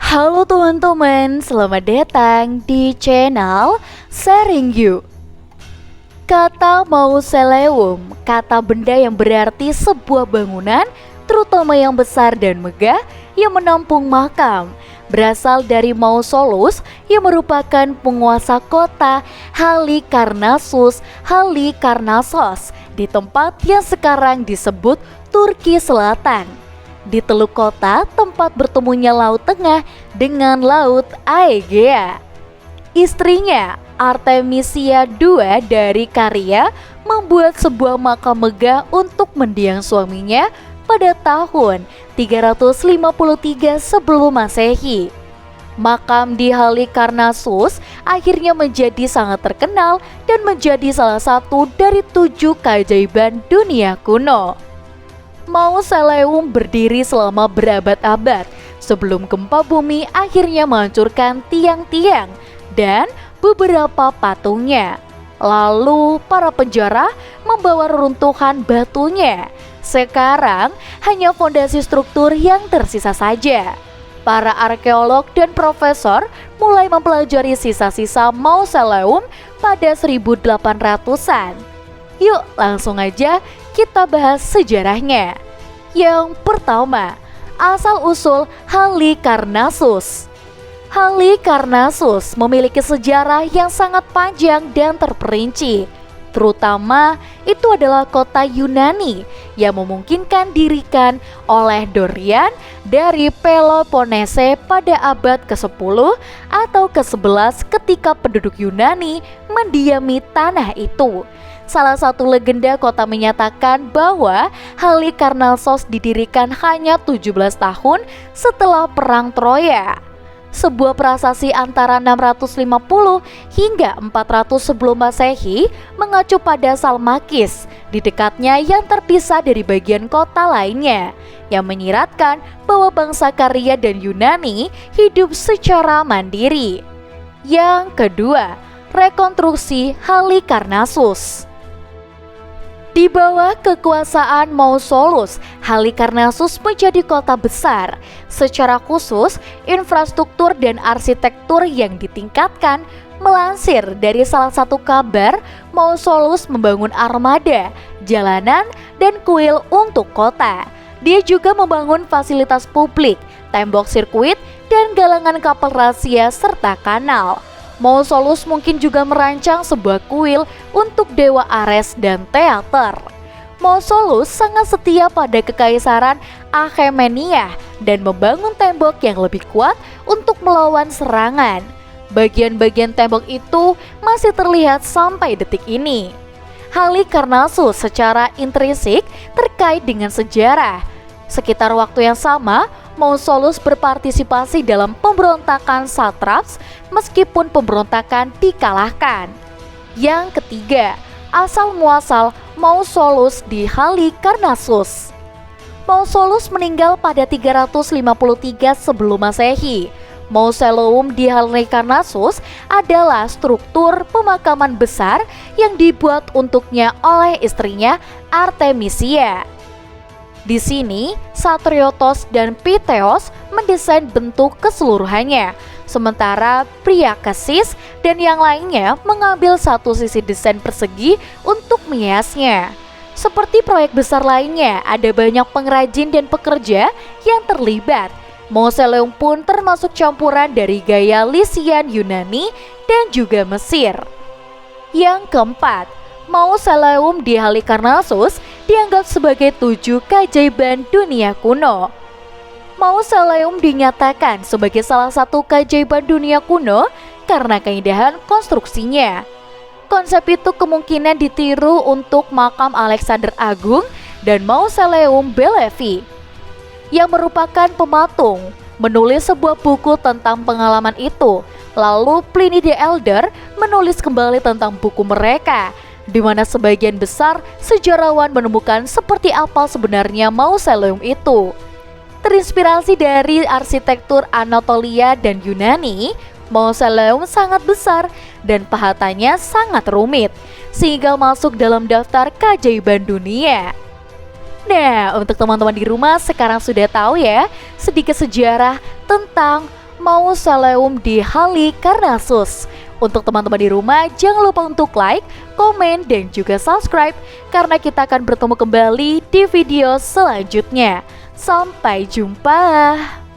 Halo teman-teman, selamat datang di channel Sharing You. Kata mausoleum, kata benda yang berarti sebuah bangunan, terutama yang besar dan megah, yang menampung makam, berasal dari Mausolus yang merupakan penguasa kota Halikarnassus, Halikarnassos, di tempat yang sekarang disebut Turki Selatan, di teluk kota tempat bertemunya Laut Tengah dengan Laut Aegea. Istrinya, Artemisia II dari Caria, membuat sebuah makam megah untuk mendiang suaminya pada tahun 353 sebelum Masehi. Makam di Halikarnassus akhirnya menjadi sangat terkenal dan menjadi salah satu dari 7 keajaiban dunia kuno. Mausoleum berdiri selama berabad-abad sebelum gempa bumi akhirnya menghancurkan tiang-tiang dan beberapa patungnya. Lalu para penjara membawa reruntuhan batunya. Sekarang hanya fondasi struktur yang tersisa saja. Para arkeolog dan profesor mulai mempelajari sisa-sisa mausoleum pada 1800-an. Yuk langsung aja kita bahas sejarahnya. Yang pertama, asal-usul Halikarnassus. Halikarnassus memiliki sejarah yang sangat panjang dan terperinci. Terutama itu adalah kota Yunani yang memungkinkan dirikan oleh Dorian dari Peloponnese pada abad ke-10 atau ke-11 ketika penduduk Yunani mendiami tanah itu. Salah satu legenda kota menyatakan bahwa Halikarnassos didirikan hanya 17 tahun setelah Perang Troya. Sebuah prasasti antara 650 hingga 400 sebelum Masehi mengacu pada Salmakis di dekatnya yang terpisah dari bagian kota lainnya, yang menyiratkan bahwa bangsa Caria dan Yunani hidup secara mandiri. Yang kedua, rekonstruksi Halikarnassus. Di bawah kekuasaan Mausolus, Halikarnassus menjadi kota besar. Secara khusus, infrastruktur dan arsitektur yang ditingkatkan. Melansir dari salah satu kabar, Mausolus membangun armada, jalanan, dan kuil untuk kota. Dia juga membangun fasilitas publik, tembok sirkuit, dan galangan kapal rahasia serta kanal. Mausolus mungkin juga merancang sebuah kuil untuk dewa Ares dan teater. Mausolus sangat setia pada kekaisaran Achaemenida dan membangun tembok yang lebih kuat untuk melawan serangan. Bagian-bagian tembok itu masih terlihat sampai detik ini. Halikarnassus secara intrinsik terkait dengan sejarah. Sekitar waktu yang sama, Mausolus berpartisipasi dalam pemberontakan satraps meskipun pemberontakan dikalahkan. Yang ketiga, asal-muasal Mausolus di Halikarnassus. Mausolus meninggal pada 353 sebelum Masehi. Mausoleum di Halikarnassus adalah struktur pemakaman besar yang dibuat untuknya oleh istrinya Artemisia. Di sini, Satriotos dan Piteos mendesain bentuk keseluruhannya, sementara Priakasis dan yang lainnya mengambil satu sisi desain persegi untuk menghiasnya. Seperti proyek besar lainnya, ada banyak pengrajin dan pekerja yang terlibat. Mausoleum pun termasuk campuran dari gaya Lycian Yunani dan juga Mesir. Yang keempat, Mausoleum di Halikarnassus dianggap sebagai 7 keajaiban dunia kuno. Mausoleum dinyatakan sebagai salah satu keajaiban dunia kuno karena keindahan konstruksinya. Konsep itu kemungkinan ditiru untuk makam Alexander Agung dan Mausoleum Bellevue, yang merupakan pematung, menulis sebuah buku tentang pengalaman itu. Lalu Pliny the Elder menulis kembali tentang buku mereka, di mana sebagian besar sejarawan menemukan seperti apa sebenarnya mausoleum itu. Terinspirasi dari arsitektur Anatolia dan Yunani, mausoleum sangat besar dan pahatannya sangat rumit, sehingga masuk dalam daftar keajaiban dunia. Nah, untuk teman-teman di rumah sekarang sudah tahu ya sedikit sejarah tentang Mausoleum di Halikarnassus. Untuk teman-teman di rumah, jangan lupa untuk like, komen, dan juga subscribe karena kita akan bertemu kembali di video selanjutnya. Sampai jumpa.